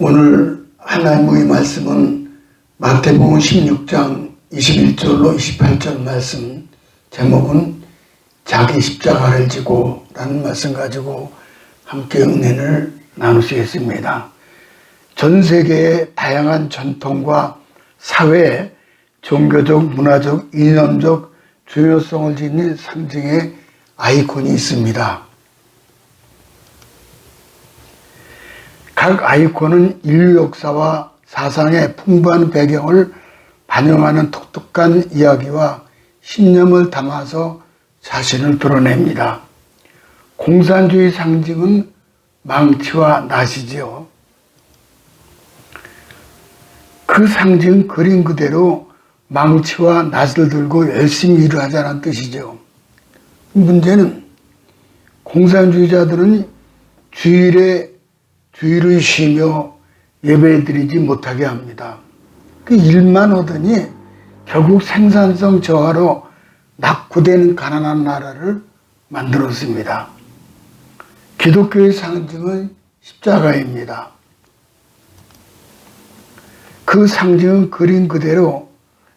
오늘 하나님의 말씀은 마태복음 16장 21절로 28절 말씀, 제목은 자기 십자가를 지고 라는 말씀 가지고 함께 은혜를 나누시겠습니다. 전 세계의 다양한 전통과 사회, 종교적, 문화적, 이념적 중요성을 지닌 상징의 아이콘이 있습니다. 각 아이콘은 인류 역사와 사상의 풍부한 배경을 반영하는 독특한 이야기와 신념을 담아서 자신을 드러냅니다. 공산주의 상징은 망치와 낫이지요. 그 상징 그림 그대로 망치와 낫을 들고 열심히 일을 하자는 뜻이죠. 문제는 공산주의자들은 주일을 쉬며 예배드리지 못하게 합니다. 그 일만 하더니 결국 생산성 저하로 낙후되는 가난한 나라를 만들었습니다. 기독교의 상징은 십자가입니다. 그 상징은 그림 그대로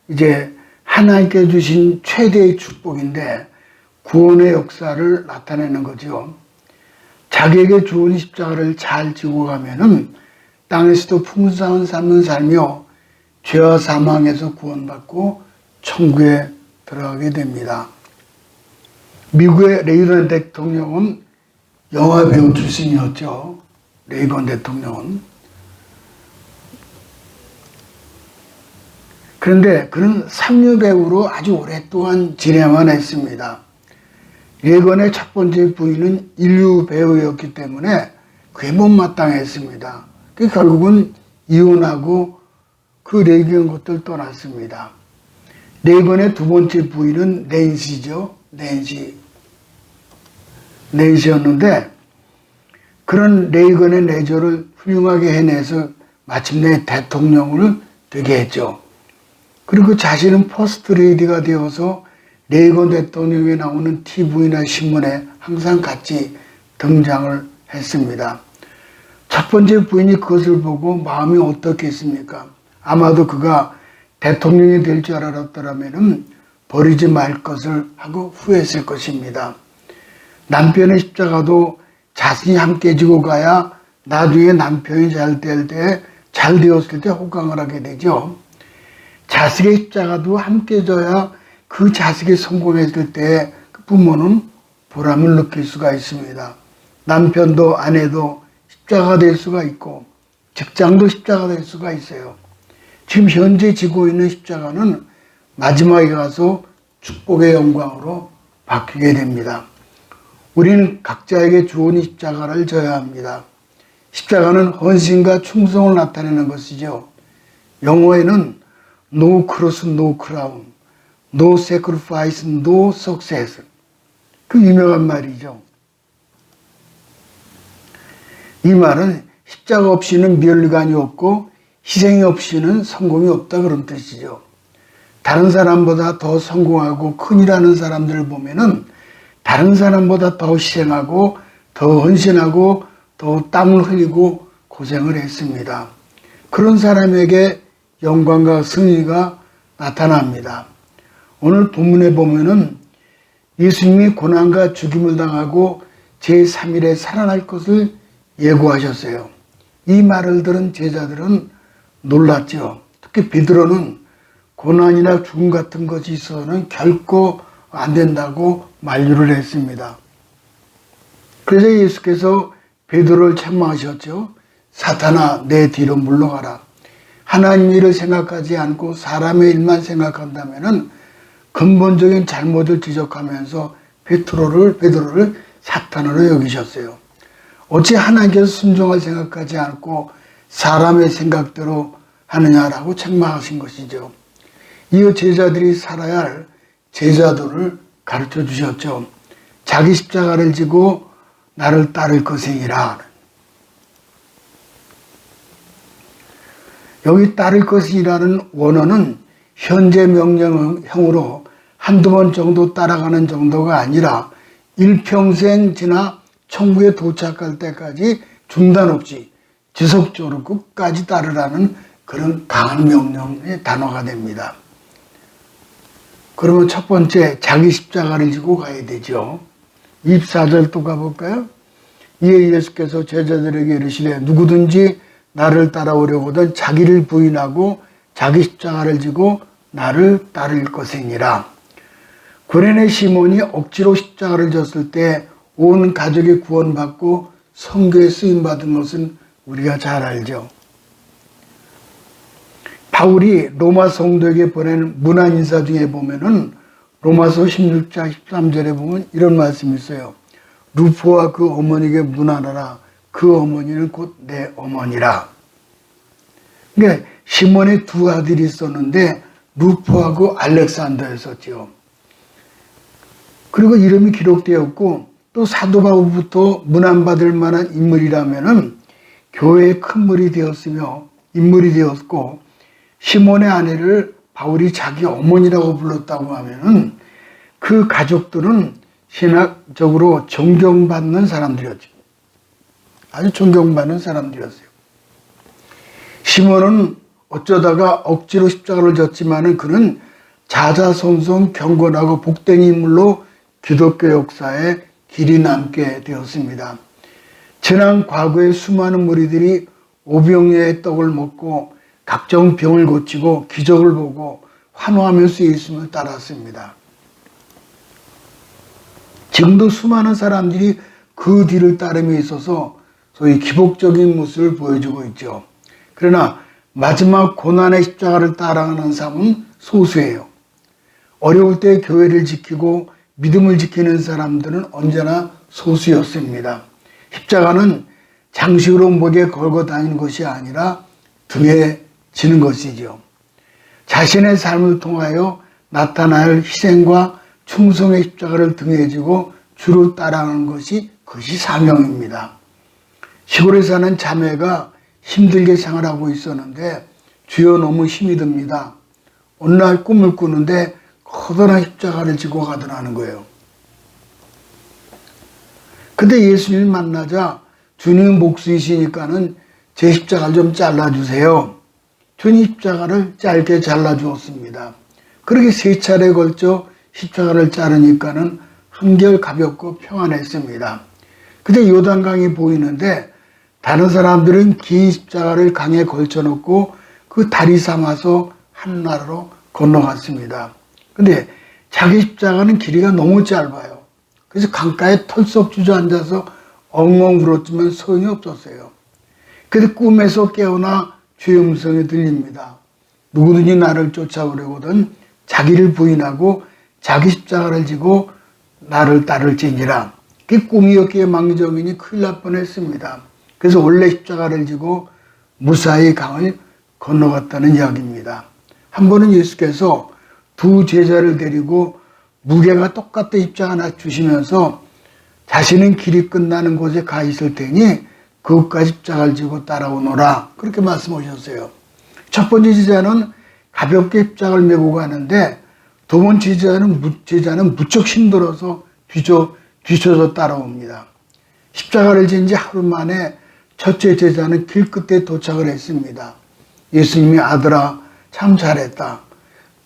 이제 하나님께 주신 최대의 축복인데 구원의 역사를 나타내는 거죠. 자기에게 좋은 십자가를 잘 지고 가면은 땅에서도 풍성한 삶을 살며 죄와 사망에서 구원받고 천국에 들어가게 됩니다. 미국의 레이건 대통령은 영화배우 출신이었죠. 레이건 대통령은. 그런데 그는 삼류배우로 아주 오랫동안 지내야만 했습니다. 레이건의 첫 번째 부인은 인류 배우였기 때문에 그게 못마땅했습니다. 결국은 이혼하고 그 레이건 것들 떠났습니다. 레이건의 두 번째 부인은 낸시죠. 낸시였는데 그런 레이건의 내조를 훌륭하게 해내서 마침내 대통령을 되게 했죠. 그리고 자신은 퍼스트 레이디가 되어서 레이건 대통령이 나오는 TV나 신문에 항상 같이 등장을 했습니다. 첫 번째 부인이 그것을 보고 마음이 어떻겠습니까? 아마도 그가 대통령이 될 줄 알았더라면 버리지 말 것을 하고 후회했을 것입니다. 남편의 십자가도 자신이 함께 지고 가야 나중에 남편이 잘 되었을 때 호강을 하게 되죠. 자식의 십자가도 함께 져야 그 자식이 성공했을 때 그 부모는 보람을 느낄 수가 있습니다. 남편도 아내도 십자가 될 수가 있고 직장도 십자가 될 수가 있어요. 지금 현재 지고 있는 십자가는 마지막에 가서 축복의 영광으로 바뀌게 됩니다. 우리는 각자에게 좋은 십자가를 져야 합니다. 십자가는 헌신과 충성을 나타내는 것이죠. 영어에는 No cross, no crown. No sacrifice, no success. 그 유명한 말이죠. 이 말은 십자가 없이는 면류관이 없고 희생이 없이는 성공이 없다 그런 뜻이죠. 다른 사람보다 더 성공하고 큰일하는 사람들을 보면은 다른 사람보다 더 희생하고 더 헌신하고 더 땀을 흘리고 고생을 했습니다. 그런 사람에게 영광과 승리가 나타납니다. 오늘 본문에 보면은 예수님이 고난과 죽임을 당하고 제3일에 살아날 것을 예고하셨어요. 이 말을 들은 제자들은 놀랐죠. 특히 베드로는 고난이나 죽음 같은 것이 있어서는 결코 안 된다고 만류를 했습니다. 그래서 예수께서 베드로를 책망하셨죠. 사탄아, 내 뒤로 물러가라. 하나님 일을 생각하지 않고 사람의 일만 생각한다면은 근본적인 잘못을 지적하면서 베드로를 사탄으로 여기셨어요. 어찌 하나님께서 순종할 생각하지 않고 사람의 생각대로 하느냐라고 책망하신 것이죠. 이어 제자들이 살아야 할 제자도를 가르쳐 주셨죠. 자기 십자가를 지고 나를 따를 것이니라. 여기 따를 것이라는 원어는 현재 명령형으로 한두 번 정도 따라가는 정도가 아니라 일평생 지나 천국에 도착할 때까지 중단 없이 지속적으로 끝까지 따르라는 그런 강한 명령의 단어가 됩니다. 그러면 첫 번째, 자기 십자가를 지고 가야 되죠. 24절 또 가볼까요? 이에 예수께서 제자들에게 이르시되 누구든지 나를 따라오려거든 자기를 부인하고 자기 십자가를 지고 나를 따를 것이니라. 구레네 시몬이 억지로 십자가를 졌을 때 온 가족이 구원받고 선교에 쓰임받은 것은 우리가 잘 알죠. 바울이 로마 성도에게 보낸 문안 인사 중에 보면은 로마서 16장 13절에 보면 이런 말씀이 있어요. 루포와 그 어머니에게 문안하라. 그 어머니는 곧 내 어머니라. 그러니까 시몬의 두 아들이 있었는데 루포하고 알렉산더였었죠. 그리고 이름이 기록되었고 또 사도 바울부터 문안받을 만한 인물이라면은 교회의 큰 물이 되었으며 인물이 되었고 시몬의 아내를 바울이 자기 어머니라고 불렀다고 하면은 그 가족들은 신학적으로 존경받는 사람들이었죠. 아주 존경받는 사람들이었어요. 시몬은 어쩌다가 억지로 십자가를 졌지만은 그는 자자손손 경건하고 복된 인물로 기독교 역사에 길이 남게 되었습니다. 지난 과거에 수많은 무리들이 오병이어의 떡을 먹고 각종 병을 고치고 기적을 보고 환호하면서 예수님을 따랐습니다. 지금도 수많은 사람들이 그 뒤를 따름에 있어서 소위 기복적인 모습을 보여주고 있죠. 그러나 마지막 고난의 십자가를 따라가는 사람은 소수예요. 어려울 때 교회를 지키고 믿음을 지키는 사람들은 언제나 소수였습니다. 십자가는 장식으로 목에 걸고 다니는 것이 아니라 등에 지는 것이죠. 자신의 삶을 통하여 나타날 희생과 충성의 십자가를 등에 지고 주를 따라가는 것이 그것이 사명입니다. 시골에 사는 자매가 힘들게 생활하고 있었는데 주여 너무 힘이 듭니다. 어느 날 꿈을 꾸는데 커다란 십자가를 지고 가더라는 거예요. 근데 예수님을 만나자 주님 목수이시니까는 제 십자가를 좀 잘라주세요. 주님 십자가를 짧게 잘라주었습니다. 그렇게 3차례에 걸쳐 십자가를 자르니까는 한결 가볍고 평안했습니다. 근데 요단강이 보이는데 다른 사람들은 긴 십자가를 강에 걸쳐놓고 그 다리 삼아서 한나라로 건너갔습니다. 근데 자기 십자가는 길이가 너무 짧아요. 그래서 강가에 털썩 주저앉아서 엉엉 울었지만 소용이 없었어요. 그래서 꿈에서 깨어나 주의 음성이 들립니다. 누구든지 나를 쫓아오려거든 자기를 부인하고 자기 십자가를 지고 나를 따를지니라. 그 꿈이었기에 망정이니 큰일 날 뻔했습니다. 그래서 원래 십자가를 지고 무사히 강을 건너갔다는 이야기입니다. 한 번은 예수께서 두 제자를 데리고 무게가 똑같은 십자가 하나 주시면서 자신은 길이 끝나는 곳에 가 있을 테니 그것까지 십자가를 지고 따라오너라 그렇게 말씀하셨어요. 첫 번째 제자는 가볍게 십자가를 메고 가는데 두 번째 제자는 무척 힘들어서 뒤쳐서 따라옵니다. 십자가를 진 지 하루 만에 첫째 제자는 길 끝에 도착을 했습니다. 예수님이 아들아 참 잘했다.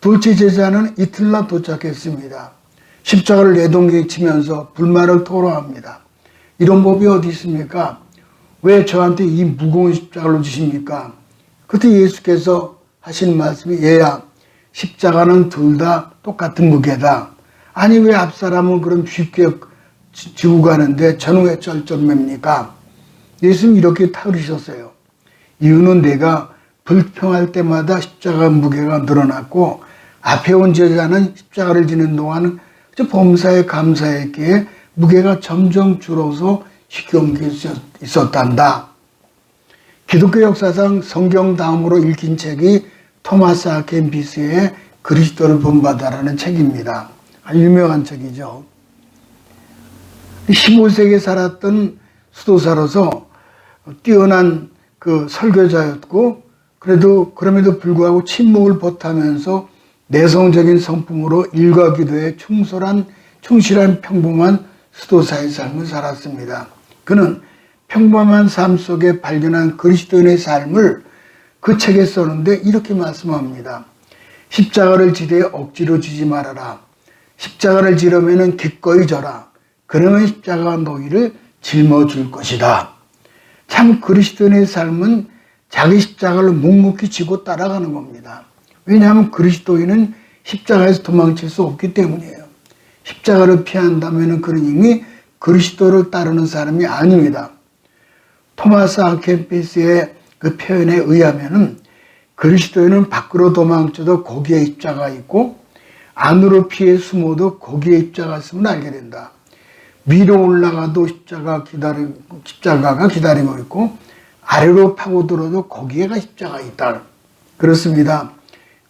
둘째 제자는 이틀날 도착했습니다. 십자가를 내동치면서 불만을 토로합니다. 이런 법이 어디 있습니까? 왜 저한테 이 무거운 십자가를 주십니까? 그때 예수께서 하신 말씀이 얘야 십자가는 둘 다 똑같은 무게다. 아니 왜 앞사람은 그럼 쉽게 지고 가는데 저는 왜 쩔쩔맵니까? 예수님 이렇게 타으셨어요. 이유는 내가 불평할 때마다 십자가 무게가 늘어났고 앞에 온 제자는 십자가를 지는 동안 범사에 감사했기에 무게가 점점 줄어서 쉽게 옮길 수 있었단다. 기독교 역사상 성경 다음으로 읽힌 책이 토마스 아 켐피스의 그리스도를 본받아라는 책입니다. 아주 유명한 책이죠. 15세기에 살았던 수도사로서 뛰어난 그 설교자였고 그럼에도 불구하고 침묵을 벗하면서 내성적인 성품으로 일과 기도에 충실한 평범한 수도사의 삶을 살았습니다. 그는 평범한 삶 속에 발견한 그리스도인의 삶을 그 책에 썼는데 이렇게 말씀합니다. 십자가를 지되 억지로 지지 말아라. 십자가를 지려면 기꺼이 져라. 그러면 십자가 너희를 짊어줄 것이다. 참 그리스도인의 삶은 자기 십자가를 묵묵히 지고 따라가는 겁니다. 왜냐하면 그리스도인은 십자가에서 도망칠 수 없기 때문이에요. 십자가를 피한다면 그는 이미 그리스도를 따르는 사람이 아닙니다. 토마스 아켄피스의 그 표현에 의하면 그리스도인은 밖으로 도망쳐도 거기에 십자가 있고 안으로 피해 숨어도 거기에 십자가 있음을 알게 된다. 위로 올라가도 십자가가 기다리고 있고 아래로 파고들어도 거기에가 십자가 있다. 그렇습니다.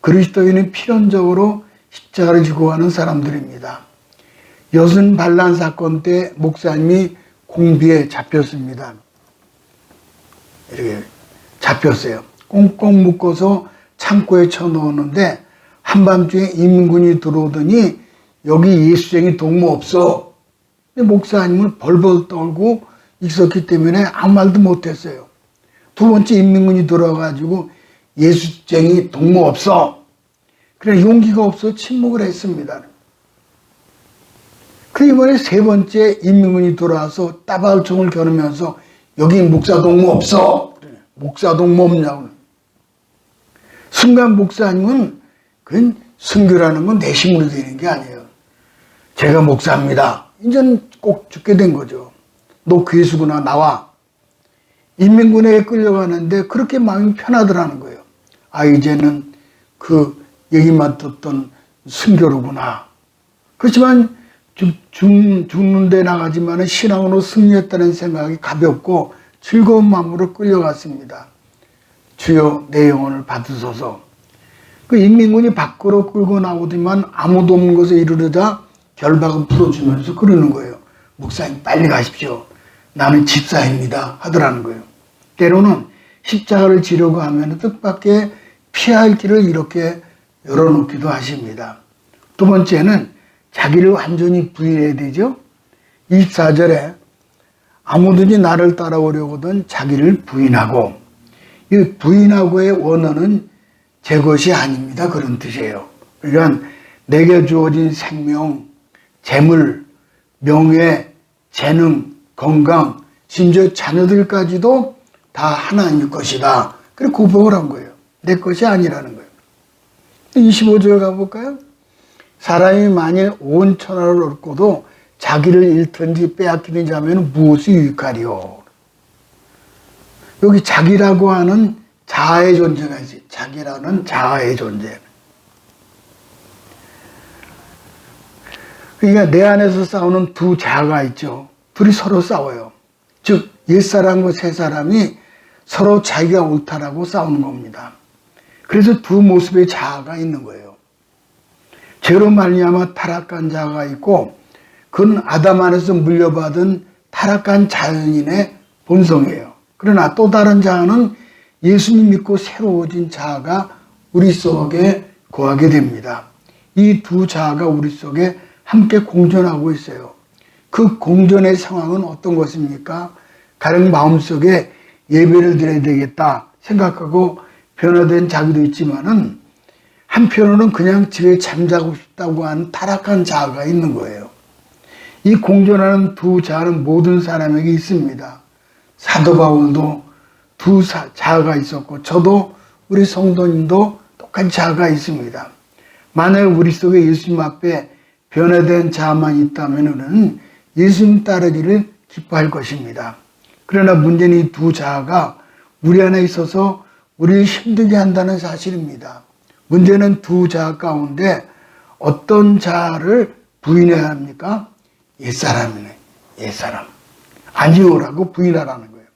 그리스도인은 필연적으로 십자가를 지고 가는 사람들입니다. 여순 반란 사건 때 목사님이 공비에 잡혔습니다. 이렇게 잡혔어요. 꽁꽁 묶어서 창고에 쳐넣었는데 한밤중에 인민군이 들어오더니 여기 예수쟁이 동무 없어. 근데 목사님은 벌벌 떨고 있었기 때문에 아무 말도 못했어요. 두 번째 인민군이 들어와가지고 예수쟁이 동무 없어. 그래 용기가 없어 침묵을 했습니다. 그 이번에 세 번째 인민군이 들어와서 따발총을 겨누면서 여기 목사 동무 없어. 목사 동무 없냐고. 순간 목사님은 그건 순교라는 건 내 힘으로 되는 게 아니에요. 제가 목사입니다. 이제는 꼭 죽게 된 거죠. 너 괴수구나 나와. 인민군에게 끌려가는데 그렇게 마음이 편하더라는 거예요. 아 이제는 그 얘기만 듣던 순교로구나. 그렇지만 죽는 데 나가지만 신앙으로 승리했다는 생각이 가볍고 즐거운 마음으로 끌려갔습니다. 주여 내 영혼을 받으소서. 그 인민군이 밖으로 끌고 나오더만 아무도 없는 곳에 이르르자 결박을 풀어주면서 그러는 거예요. 목사님 빨리 가십시오. 나는 집사입니다. 하더라는 거예요. 때로는 십자가를 지려고 하면 뜻밖의 피할 길을 이렇게 열어놓기도 하십니다. 두 번째는 자기를 완전히 부인해야 되죠. 24절에 아무든지 나를 따라오려거든 자기를 부인하고, 이 부인하고의 원어는 제 것이 아닙니다. 그런 뜻이에요. 그러니까 내게 주어진 생명, 재물, 명예, 재능, 건강, 심지어 자녀들까지도 다 하나님 것이다. 그렇게 고백을 한 거예요. 내 것이 아니라는 거예요. 25절 가볼까요? 사람이 만일 온 천하를 얻고도 자기를 잃든지 빼앗기든지 하면 무엇이 유익하리요? 여기 자기라고 하는 자아의 존재가 있어요. 자기라는 자아의 존재. 그러니까 내 안에서 싸우는 두 자아가 있죠. 둘이 서로 싸워요. 즉 옛사람과 새사람이 서로 자기가 옳다라고 싸우는 겁니다. 그래서 두 모습의 자아가 있는 거예요. 죄로 말미암아 타락한 자아가 있고 그건 아담 안에서 물려받은 타락한 자연인의 본성이에요. 그러나 또 다른 자아는 예수님 믿고 새로워진 자아가 우리 속에 거하게 됩니다. 이 두 자아가 우리 속에 함께 공존하고 있어요. 그 공존의 상황은 어떤 것입니까? 가령 마음속에 예배를 드려야 되겠다 생각하고 변화된 자기도 있지만은 한편으로는 그냥 집에 잠자고 싶다고 하는 타락한 자아가 있는 거예요. 이 공존하는 두 자아는 모든 사람에게 있습니다. 사도 바울도 두 자아가 있었고 저도 우리 성도님도 똑같은 자아가 있습니다. 만약 우리 속에 예수님 앞에 변화된 자아만 있다면 예수님 따르기를 기뻐할 것입니다. 그러나 문제는 이 두 자아가 우리 안에 있어서 우리를 힘들게 한다는 사실입니다. 문제는 두 자아 가운데 어떤 자아를 부인해야 합니까? 옛사람이네. 옛사람. 아니오라고 부인하라는 거예요.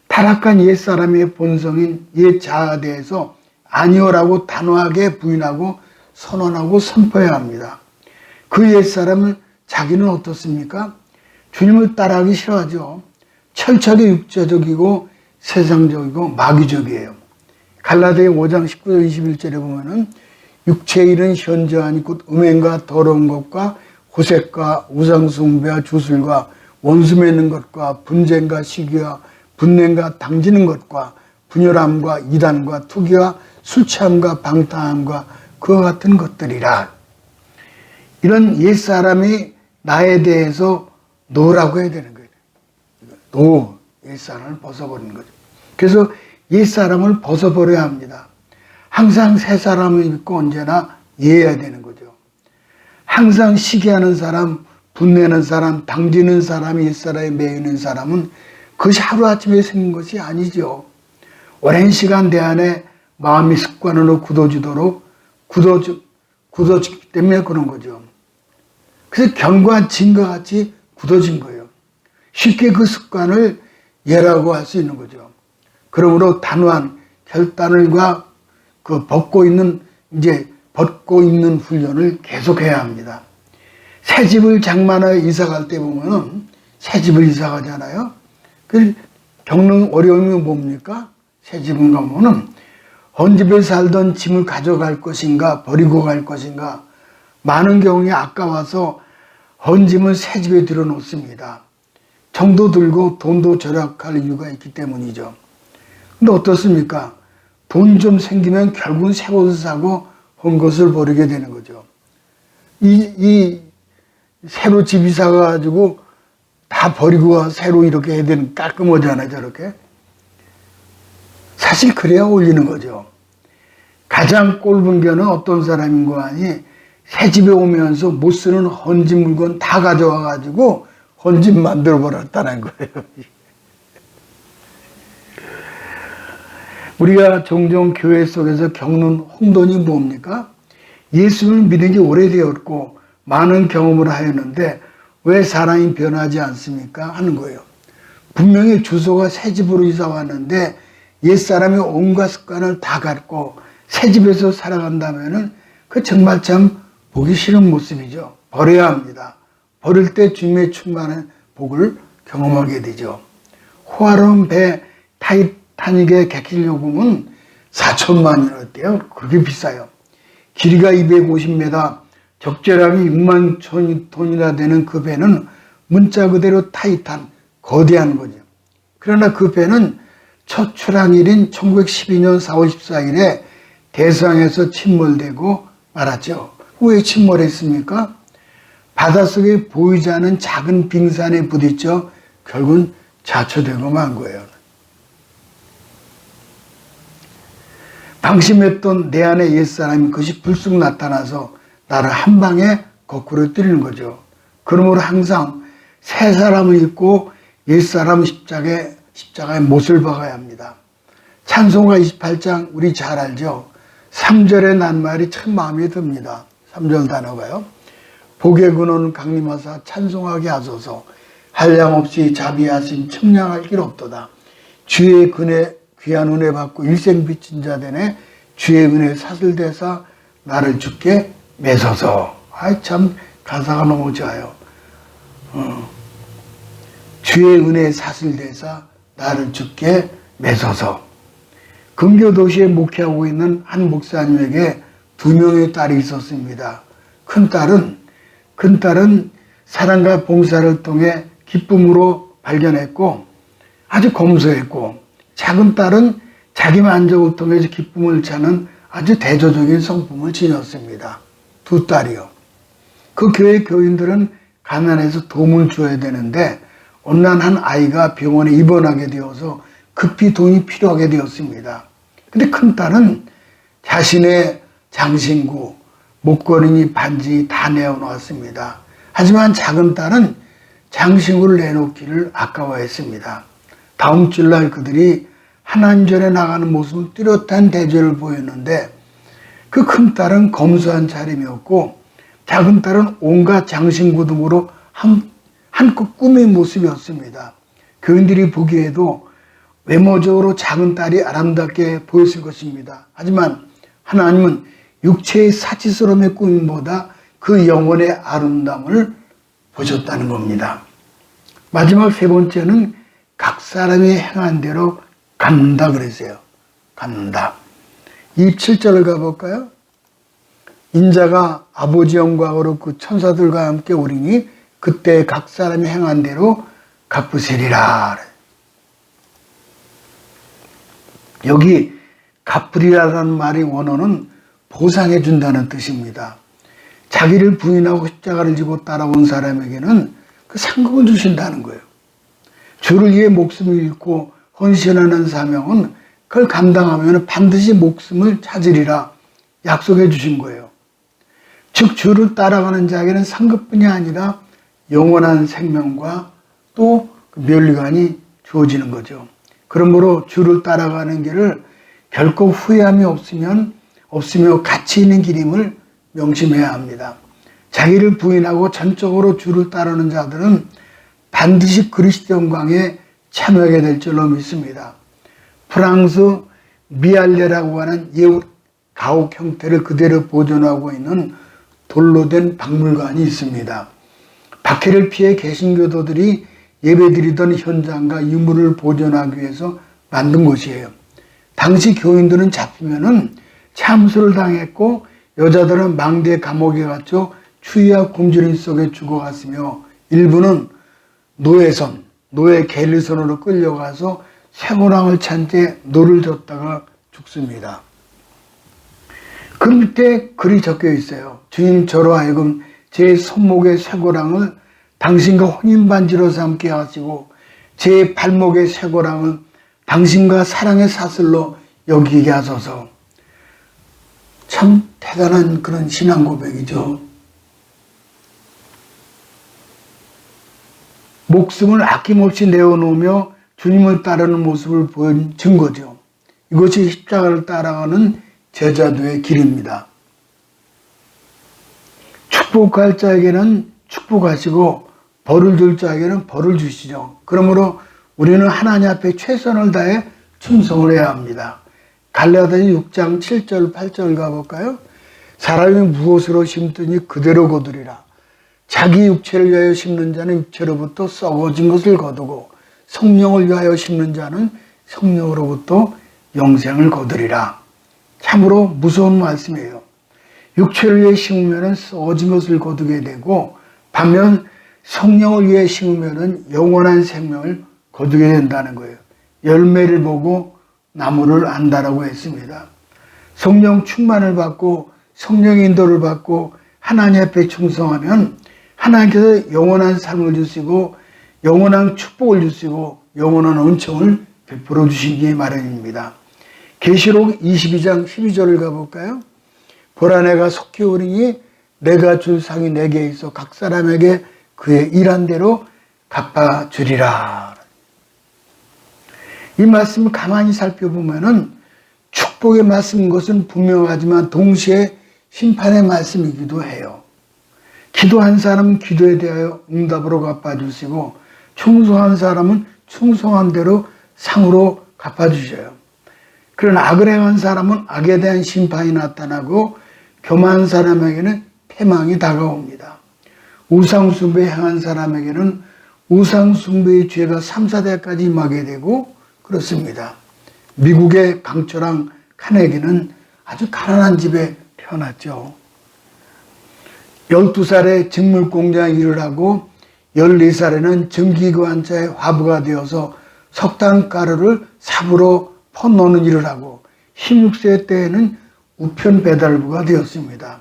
타락한 옛사람의 본성인 옛 자아에 대해서 아니오라고 단호하게 부인하고 선언하고 선포해야 합니다. 그 옛사람은 자기는 어떻습니까? 주님을 따라하기 싫어하죠. 철저하게 육체적이고 세상적이고 마귀적이에요. 갈라디아 5장 19절 21절에 보면은 육체의 일은 현저하니 곧 음행과 더러운 것과 호색과 우상숭배와 주술과 원수 맺는 것과 분쟁과 시기와 분냉과 당지는 것과 분열함과 이단과 투기와 술취함과 방탕함과 그와 같은 것들이라. 이런 옛사람이 나에 대해서 노라고 해야 되는 거예요. 노, 옛사람을 벗어버리는 거죠. 그래서 옛사람을 벗어버려야 합니다. 항상 새 사람을 입고 언제나 예해야 되는 거죠. 항상 시기하는 사람, 분내는 사람, 당지는 사람이 옛사람에 매이는 사람은 그것이 하루아침에 생긴 것이 아니죠. 오랜 시간 내 안에 마음이 습관으로 굳어지도록 굳어지기 때문에 그런 거죠. 그래서 견고한 진과 같이 굳어진 거예요. 쉽게 그 습관을 예라고 할 수 있는 거죠. 그러므로 단호한 결단을과 그 벗고 있는 훈련을 계속해야 합니다. 새 집을 장만하여 이사 갈 때 보면은 새 집을 이사 가잖아요. 그 겪는 어려움이 뭡니까? 새 집을 가면은 헌집에 살던 짐을 가져갈 것인가 버리고 갈 것인가 많은 경우에 아까워서 헌짐을 새 집에 들여놓습니다. 정도 들고 돈도 절약할 이유가 있기 때문이죠. 근데 어떻습니까? 돈 좀 생기면 결국은 새 옷을 사고 헌 것을 버리게 되는 거죠. 새로 집 이사 가지고 다 버리고 새로 이렇게 해야 되는 깔끔하잖아요, 저렇게. 사실 그래야 올리는 거죠. 가장 꼴본 게는 어떤 사람인 거 아니, 새 집에 오면서 못 쓰는 헌집 물건 다 가져와 가지고 헌집 만들어 버렸다는 거예요. 우리가 종종 교회 속에서 겪는 혼돈이 뭡니까? 예수를 믿은 지 오래되었고 많은 경험을 하였는데 왜 사람이 변하지 않습니까? 하는 거예요. 분명히 주소가 새 집으로 이사 왔는데 옛사람이 온갖 습관을 다 갖고 새 집에서 살아간다면은 그 정말 참 보기 싫은 모습이죠. 버려야 합니다. 버릴 때 주님의 충만한 복을 경험하게 되죠. 호화로운 배 타이타닉의 객실 요금은 4천만 원이었대요. 그렇게 비싸요. 길이가 250m, 적재량이 6만 톤이나 되는 그 배는 문자 그대로 타이탄, 거대한 거죠. 그러나 그 배는 첫 출항일인 1912년 4월 14일에 대서양에서 침몰되고 말았죠. 왜 침몰했습니까? 바닷속에 보이지 않는 작은 빙산에 부딪혀 결국은 자초되고 만 거예요. 방심했던 내 안의 옛사람이 그것이 불쑥 나타나서 나를 한 방에 거꾸로 때리는 거죠. 그러므로 항상 새 사람을 입고 옛사람 십자가의 못을 박아야 합니다. 찬송가 28장 우리 잘 알죠? 3절의 낱말이 참 마음에 듭니다. 3절 단어가요. 복의 근원 강림하사 찬송하게 하소서. 한량없이 자비하심 청량할 길 없도다. 주의 근혜 귀한 은혜 받고 일생 빚진 자 되네. 주의 은혜 사슬대사 나를 주께 매소서. 아이 참 가사가 너무 좋아요. 주의 은혜 사슬대사 나를 주께 매소서. 근교도시에 목회하고 있는 한 목사님에게 2명의 딸이 있었습니다. 큰딸은 사랑과 봉사를 통해 기쁨으로 발견했고 아주 검소했고, 작은 딸은 자기 만족을 통해서 기쁨을 찾는 아주 대조적인 성품을 지녔습니다. 2딸이요. 그 교회 교인들은 가난해서 도움을 줘야 되는데 어느 날 한 아이가 병원에 입원하게 되어서 급히 돈이 필요하게 되었습니다. 근데 큰딸은 자신의 장신구, 목걸이, 반지 다 내어놓았습니다. 하지만 작은 딸은 장신구를 내놓기를 아까워했습니다. 다음 주날 그들이 하나님전에 나가는 모습은 뚜렷한 대조를 보였는데 그 큰딸은 검소한 차림이었고 작은 딸은 온갖 장신구 등으로 한껏 꾸민 모습이었습니다. 교인들이 보기에도 외모적으로 작은 딸이 아름답게 보였을 것입니다. 하지만 하나님은 육체의 사치스러움의 꾸밈보다 그 영혼의 아름다움을 보셨다는 겁니다. 마지막 3번째는 각 사람이 행한 대로 갚는다 그랬어요. 갚는다. 27절을 가볼까요? 인자가 아버지 영광으로 그 천사들과 함께 오리니 그때 각 사람이 행한 대로 갚으시리라. 여기 갚으리라라는 말의 원어는 보상해 준다는 뜻입니다. 자기를 부인하고 십자가를 지고 따라온 사람에게는 그 상급을 주신다는 거예요. 주를 위해 목숨을 잃고 헌신하는 사명은 그걸 감당하면 반드시 목숨을 찾으리라 약속해 주신 거예요. 즉 주를 따라가는 자에게는 상급뿐이 아니라 영원한 생명과 또 면류관이 주어지는 거죠. 그러므로 주를 따라가는 길을 결코 후회함이 없으며 가치 있는 길임을 명심해야 합니다. 자기를 부인하고 전적으로 주를 따르는 자들은 반드시 그리스도 영광에 참여하게 될 줄로 믿습니다. 프랑스 미알레라고 하는 예우 가옥 형태를 그대로 보존하고 있는 돌로 된 박물관이 있습니다. 박해를 피해 개신교도들이 예배드리던 현장과 유물을 보존하기 위해서 만든 곳이에요. 당시 교인들은 잡히면은 참수를 당했고 여자들은 망대 감옥에 갇혀 추위와 굶주림 속에 죽어갔으며 일부는 노예 갤리선으로 끌려가서 쇠고랑을 찬 채 노를 젓다가 죽습니다. 그 밑에 글이 적혀 있어요. 주님 저로 하여금 제 손목의 쇠고랑을 당신과 혼인반지로 삼게 하시고 제 발목의 쇠고랑을 당신과 사랑의 사슬로 여기게 하소서. 참 대단한 그런 신앙 고백이죠. 목숨을 아낌없이 내어놓으며 주님을 따르는 모습을 보인 증거죠. 이것이 십자가를 따라가는 제자도의 길입니다. 축복할 자에게는 축복하시고 벌을 줄 자에게는 벌을 주시죠. 그러므로 우리는 하나님 앞에 최선을 다해 충성을 해야 합니다. 갈라디아서 6장 7절 8절 가볼까요? 사람이 무엇으로 심든지 그대로 거두리라. 자기 육체를 위하여 심는 자는 육체로부터 썩어진 것을 거두고 성령을 위하여 심는 자는 성령으로부터 영생을 거두리라. 참으로 무서운 말씀이에요. 육체를 위해 심으면 썩어진 것을 거두게 되고 반면 성령을 위해 심으면 영원한 생명을 거두게 된다는 거예요. 열매를 보고 나무를 안다라고 했습니다. 성령 충만을 받고 성령의 인도를 받고 하나님 앞에 충성하면 하나님께서 영원한 삶을 주시고 영원한 축복을 주시고 영원한 은총을 베풀어 주시기 마련입니다. 계시록 22장 12절을 가볼까요? 보라 내가 속히 오리니 내가 줄 상이 내게 있어 각 사람에게 그의 일한 대로 갚아주리라. 이 말씀을 가만히 살펴보면은 축복의 말씀인 것은 분명하지만 동시에 심판의 말씀이기도 해요. 기도한 사람은 기도에 대하여 응답으로 갚아주시고 충성한 사람은 충성한 대로 상으로 갚아주셔요. 그러나 악을 행한 사람은 악에 대한 심판이 나타나고 교만한 사람에게는 패망이 다가옵니다. 우상숭배 행한 사람에게는 우상숭배의 죄가 3, 4대까지 임하게 되고 그렇습니다. 미국의 강철왕 카네기는 아주 가난한 집에 태어났죠. 12살에 직물공장 일을 하고 14살에는 전기교환차의 화부가 되어서 석탄 가루를 삽으로 퍼놓는 일을 하고 16세 때에는 우편 배달부가 되었습니다.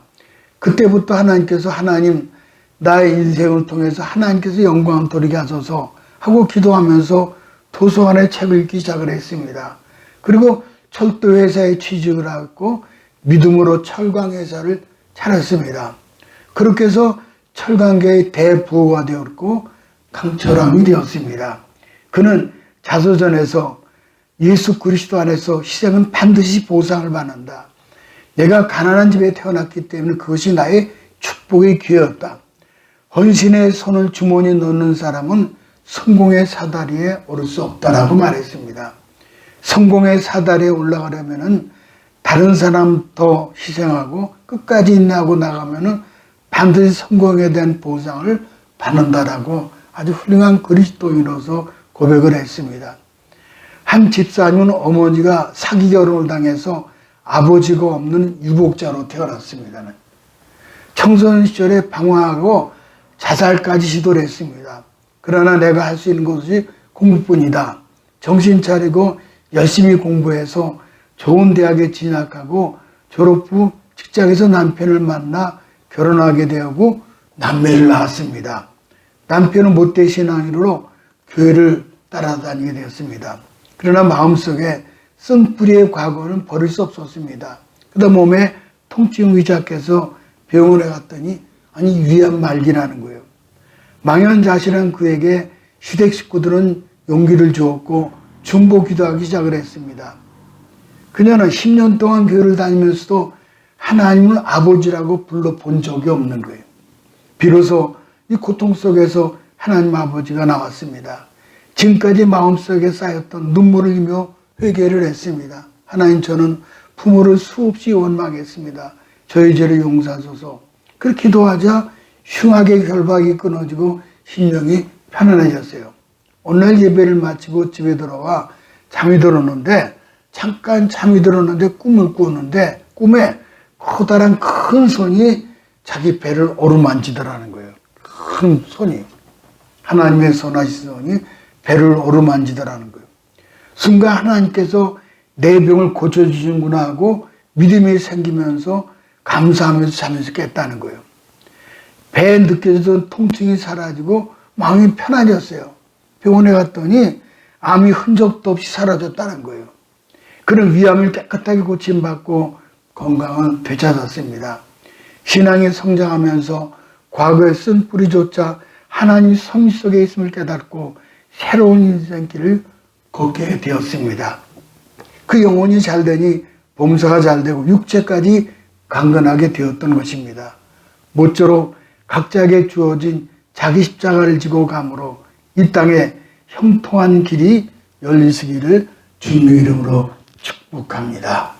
그때부터 하나님께서 하나님 나의 인생을 통해서 하나님께서 영광을 돌리게 하소서 하고 기도하면서 도서관의 책을 읽기 시작을 했습니다. 그리고 철도회사에 취직을 하고 믿음으로 철강회사를 차렸습니다. 그렇게 해서 철강계의 대부호가 되었고 강철왕이 되었습니다. 그는 자서전에서 예수 그리스도 안에서 희생은 반드시 보상을 받는다. 내가 가난한 집에 태어났기 때문에 그것이 나의 축복의 기회였다. 헌신의 손을 주머니에 넣는 사람은 성공의 사다리에 오를 수 없다라고 말했습니다. 성공의 사다리에 올라가려면은 다른 사람 더 희생하고 끝까지 인내하고 나가면은 반드시 성공에 대한 보상을 받는다라고 아주 훌륭한 그리스도인으로서 고백을 했습니다. 한 집사님은 어머니가 사기 결혼을 당해서 아버지가 없는 유복자로 태어났습니다. 청소년 시절에 방황하고 자살까지 시도를 했습니다. 그러나 내가 할 수 있는 것이 공부뿐이다. 정신 차리고 열심히 공부해서 좋은 대학에 진학하고 졸업 후 직장에서 남편을 만나 결혼하게 되고 남매를 낳았습니다. 남편은 못된 신앙으로 교회를 따라다니게 되었습니다. 그러나 마음속에 쓴뿌리의 과거는 버릴 수 없었습니다. 그러다 몸에 통증이 시작해서 병원에 갔더니 아니 위암 말기라는 거예요. 망연자실한 그에게 시댁 식구들은 용기를 주었고 중보 기도하기 시작을 했습니다. 그녀는 10년 동안 교회를 다니면서도 하나님을 아버지라고 불러본 적이 없는 거예요. 비로소 이 고통 속에서 하나님 아버지가 나왔습니다. 지금까지 마음속에 쌓였던 눈물을 흘리며 회개를 했습니다. 하나님, 저는 부모를 수없이 원망했습니다. 저의 죄를 용서하소서. 그렇게 기도하자 흉하게 결박이 끊어지고 심령이 편안해졌어요. 오늘 예배를 마치고 집에 들어와 잠이 들었는데, 잠깐 잠이 들었는데 꿈을 꾸었는데 꿈에 커다란 큰 손이 자기 배를 어루만지더라는 거예요. 큰 손이, 하나님의 선하신 손이 배를 어루만지더라는 거예요. 순간 하나님께서 내 병을 고쳐주시는구나 하고 믿음이 생기면서 감사하면서 자면서 깼다는 거예요. 배에 느껴지던 통증이 사라지고 마음이 편안해졌어요. 병원에 갔더니 암이 흔적도 없이 사라졌다는 거예요. 그런 위암을 깨끗하게 고침받고 건강은 되찾았습니다. 신앙이 성장하면서 과거에 쓴 뿌리조차 하나님 섭리 속에 있음을 깨닫고 새로운 인생길을 걷게 되었습니다. 그 영혼이 잘 되니 봉사가 잘 되고 육체까지 강건하게 되었던 것입니다. 모쪼록 각자에게 주어진 자기 십자가를 지고 감으로 이 땅에 형통한 길이 열리시기를 주님의 이름으로 축복합니다.